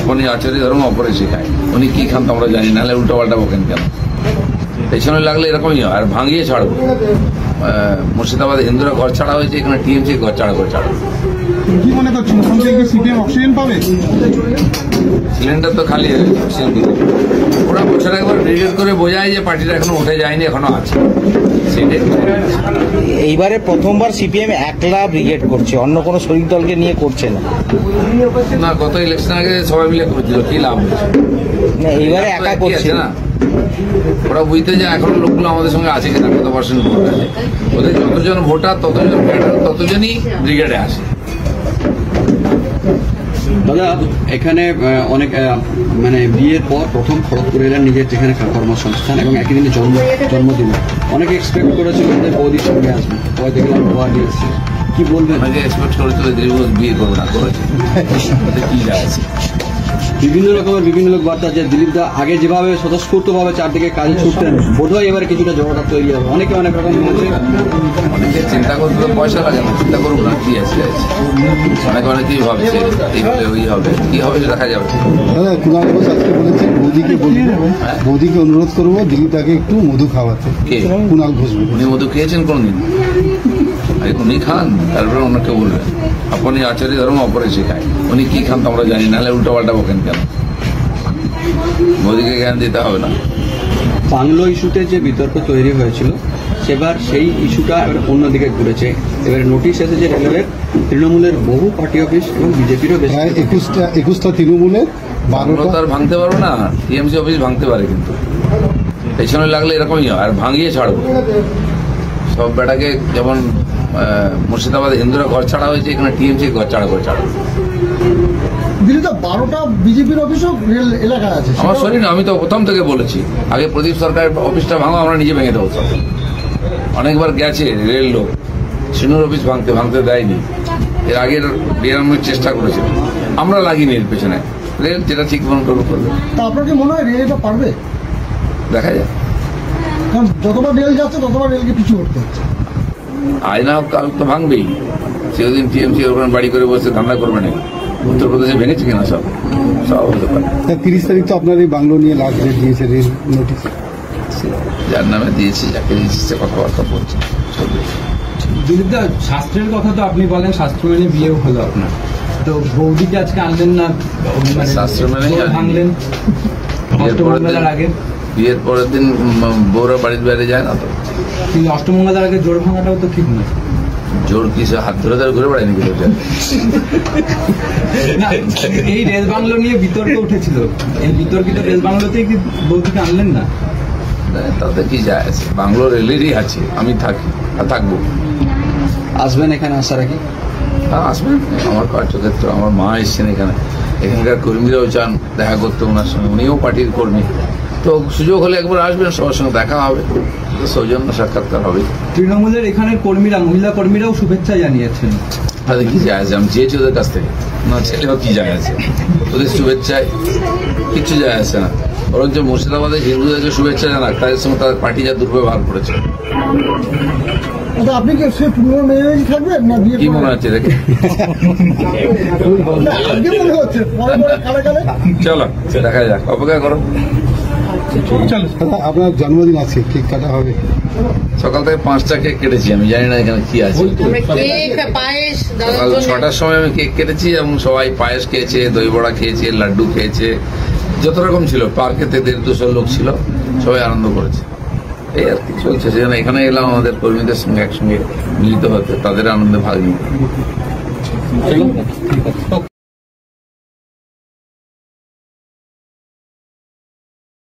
আপনি আচার্য ধর্ম অপরে শেখায়, উনি কি খান তো আমরা জানি, নাহলে উল্টো পাল্টা বকেন কেন? পেছনে লাগলে এরকমই হয়, আর ভাঙিয়ে ছাড়বো। মুর্শিদাবাদে হিন্দুরা ঘর ছাড়া হয়েছে, এখানে টিএমসি ঘর ছাড়া কি মনে করছেন সিপিএম অক্সিজেন পাবে? সিলিন্ডার তো খালি অক্সিজেন দিল। ওরা বছরে একবার ব্রিগেড করে বোঝায় যে পার্টিটা এখনো উঠে যায়নি, এখনো আছে। এইবারে প্রথমবার সিপিএম একলা ব্রিগেড করছে, অন্য কোনো শরিক দলকে নিয়ে করছে না। না, গত ইলেকশন আগে সবাই মিলে করেছিল, কি লাভ হয়েছে? না, এইবারে একা করছে না। ওরা বুঝতে যে এখন লোকগুলো আমাদের সঙ্গে আছে কিনা, কত পার্সেন্ট ভোট আছে। ওদের যতজন ভোটার ততজন ক্যাডার ততজনই ব্রিগেডে আসে। দাদা, এখানে অনেক মানে বিয়ের পর প্রথম খড়গপুর এলেন নিজের যেখানে কর্মসংস্থান এবং একই দিনে জন্মদিন। অনেকে এক্সপেক্ট করেছিল যে বৌদির সঙ্গে আসবেন, সবাই দেখলাম গোয়া দিয়েছে। কি বলবেন? অনেকে এক্সপেক্ট করেছিল দিলীপ বিয়ে করবে না, করেছে, কি যায় আছে? বিভিন্ন রকমের বিভিন্ন লোক বার্তা যে দিলীপ দা আগে যেভাবে স্বতঃস্ফূর্তভাবে চারদিকে কাজে ছুটতেন, বোধহয় এবারে কিছুটা জড়তা তৈরি হবে। অনেকে অনেক রকম বলছে। অনেকে চিন্তা করতে তো পয়সা লাগে না, চিন্তা করুক না, কি আছে। অনেকেই ভাবছে এই হলে ওই হবে, কি হবে দেখা যাবে। দাদা, কুণাল ঘোষ আজকে বলেছেন মোদীকে অনুরোধ করবো দিলীপ দাকে একটু মধু খাওয়াতে। কুণাল ঘোষ উনি মধু খেয়েছেন কোনদিন? উনি খান, তারপরে ওনাকে বলবেন আপনি আচার্য ধর্ম অপরে শেখায়, উনি কি খান তো আমরা জানি, নাহলে উল্টো পাল্টা বকেন কেন? মোদীকে জ্ঞান দিতে হবে না। বাংলো ইস্যুতে যে বিতর্ক তৈরি হয়েছিল, সেবার সেই ইস্যুটা এবার অন্যদিকে ঘুরেছে। এবারে নোটিশ এসেছে রেলওয়ের, তৃণমূলের বহু পার্টি অফিস এবং বিজেপিরও বেশ 21টা তৃণমূলের, বাংলো তো আর ভাঙতে পারবো না, টিএমসি অফিস ভাঙতে পারে, কিন্তু পেছনে লাগলে এরকমই হয়, আর ভাঙিয়ে ছাড়বো। সব বেটাকে যেমন মুর্শিদাবাদে হিন্দুরা ঘর ছাড়া হয়েছে, এখানে টিএমসি ঘর ছাড়া 12টা বিজেপির অফিসও রেল এলাকায় আছে। আমার শরীর আমি তো প্রথম থেকে বলেছি, আগে প্রদীপ সরকারের অফিসটা ভাঙো, আমরা নিজে ভেঙে দেবো। অনেকবার গেছে রেল লোক, সিনুর অফিস ভাঙতে দেয়নি। এর আগের বিরামের চেষ্টা করেছিল, আমরা লাগিনি এর পেছনে। রেল যেটা ঠিক মনে করবে। তা আপনার কি মনে হয় রেল এটা পারবে? দেখা যায়, কারণ যতবার রেল যাচ্ছে ততবার রেলকে পিছু হতে হচ্ছে। আয়না কাল তো ভাঙবেই, সেদিন টিএমসি ওখানে বাড়ি করে বসে ধান্দা করবে না। উত্তরপ্রদেশে ভেঙেছে কিনা সব হতে পারে। 30 তারিখ তো আপনার এই বাংলো নিয়ে লাস্ট ডেট দিয়েছে রেল নোটিশ, যার নামে দিয়েছি, যাকে দিয়েছি সে কথাবার্তা বলছে। দিলীপ দা, শাস্ত্রের কথা তো আপনি বলেন, শাস্ত্র মেনে বিয়েও হলো আপনার, তো বৌদিকে আজকে আনলেন না? শাস্ত্র মেনে ভাঙলেন আগে, বিয়ের পরের দিন বউরা বাড়ির বাইরে যায় না তো। কিন্তু অষ্টমঙ্গলার আগে জোর ভাঙাটাও তো ঠিক নয়। জোর কি হাত ধরে ধরে ঘুরে বেড়ায়নি? এই রেল বাংলো নিয়ে বিতর্ক উঠেছিল, এই বিতর্কিত রেল বাংলোতেই কি বৌদিকে আনলেন না? তাতে কি যায় আছে, বাংলো রেলেরই আছে, আমি থাকি আর থাকবো। আসবেন এখানে আসার আগে? হ্যাঁ, আসবেন। আমার কার্যক্ষেত্র, আমার মা এসছেন এখানে, এখানকার কর্মীরাও চান দেখা করতে ওনার সঙ্গে, উনিও পার্টির কর্মী। তো সুযোগ হলে একবার আসবেন, সবার সঙ্গে দেখা হবে, সৌজন্য সাক্ষাৎকার হবে। তৃণমূলের এখানের কর্মীরা, মহিলা কর্মীরাও শুভেচ্ছা জানিয়েছেন। তাদের কি যায় আছে? আমি চেয়েছি ওদের কাছ থেকে, না ছেলেও কি যায় আছে ওদের শুভেচ্ছায়? কিছু যায় আছে না। বরঞ্চ মুর্শিদাবাদের হিন্দুদেরকে শুভেচ্ছা জানাক, তাদের সঙ্গে তাদের পার্টি যা দুর্ব্যবহার করেছে। আপনি কি সে পুরো মেয়ে থাকবেন না বিয়ে? কি মনে হচ্ছে দেখে? চলো দেখা যাক, অপেক্ষা করো। আপনার জন্মদিন আছে, কেক কাটা হবে? সকাল থেকে 5টা কেক কেটেছি, আমি জানি না এখানে কি আছে। সকাল 6টার সময় আমি কেক কেটেছি এবং সবাই পায়েস খেয়েছে, দই বড়া খেয়েছে, লাড্ডু খেয়েছে, যত রকম ছিল। পার্কেতে 150-200 লোক ছিল, সবাই আনন্দ করেছে। এই আর কি চলছে। সেখানে এখানে এলাম আমাদের কর্মীদের সঙ্গে একসঙ্গে মিলিত হতে, তাদের আনন্দে ভাগ নিতে।